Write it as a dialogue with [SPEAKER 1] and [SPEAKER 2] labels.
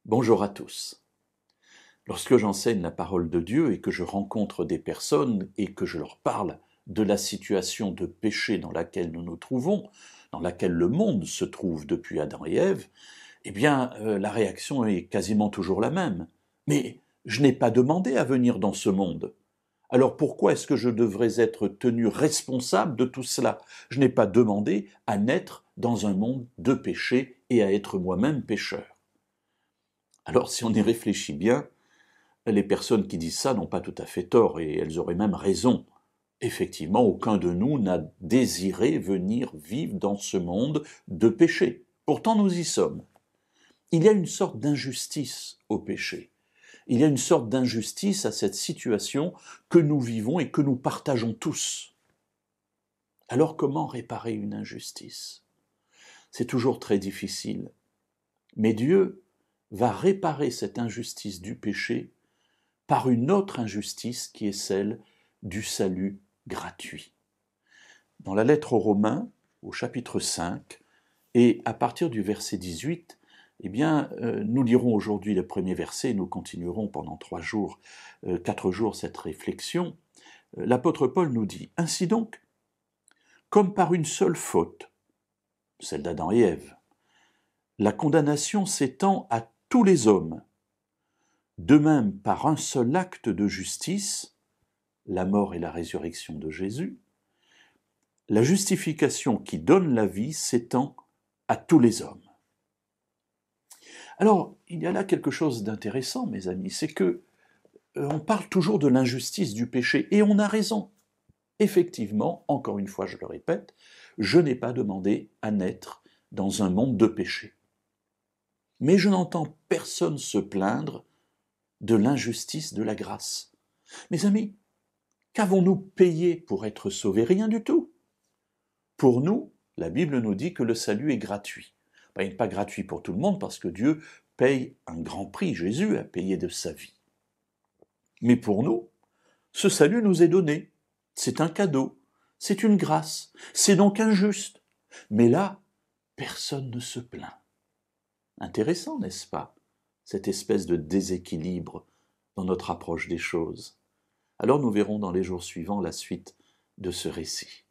[SPEAKER 1] Bonjour à tous. Lorsque j'enseigne la parole de Dieu et que je rencontre des personnes et que je leur parle de la situation de péché dans laquelle nous nous trouvons, dans laquelle le monde se trouve depuis Adam et Ève, la réaction est quasiment toujours la même. Mais je n'ai pas demandé à venir dans ce monde. Alors pourquoi est-ce que je devrais être tenu responsable de tout cela? Je n'ai pas demandé à naître dans un monde de péché et à être moi-même pécheur. Alors si on y réfléchit bien, les personnes qui disent ça n'ont pas tout à fait tort et elles auraient même raison. Effectivement, aucun de nous n'a désiré venir vivre dans ce monde de péché. Pourtant, nous y sommes. Il y a une sorte d'injustice au péché. Il y a une sorte d'injustice à cette situation que nous vivons et que nous partageons tous. Alors comment réparer une injustice? C'est toujours très difficile. Mais Dieu va réparer cette injustice du péché par une autre injustice qui est celle du salut gratuit. Dans la lettre aux Romains, au chapitre 5, et à partir du verset 18, nous lirons aujourd'hui le premier verset et nous continuerons pendant 4 jours cette réflexion. L'apôtre Paul nous dit « Ainsi donc, comme par une seule faute, celle d'Adam et Ève, la condamnation s'étend à tous les hommes. De même, par un seul acte de justice, la mort et la résurrection de Jésus, la justification qui donne la vie s'étend à tous les hommes. » Alors, il y a là quelque chose d'intéressant, mes amis, c'est que on parle toujours de l'injustice du péché, et on a raison. Effectivement, encore une fois, je le répète, je n'ai pas demandé à naître dans un monde de péché. Mais je n'entends personne se plaindre de l'injustice de la grâce. Mes amis, qu'avons-nous payé pour être sauvés? Rien du tout. Pour nous, la Bible nous dit que le salut est gratuit. Il n'est pas gratuit pour tout le monde parce que Dieu paye un grand prix. Jésus a payé de sa vie. Mais pour nous, ce salut nous est donné. C'est un cadeau. C'est une grâce. C'est donc injuste. Mais là, personne ne se plaint. Intéressant, n'est-ce pas, cette espèce de déséquilibre dans notre approche des choses. Alors nous verrons dans les jours suivants la suite de ce récit.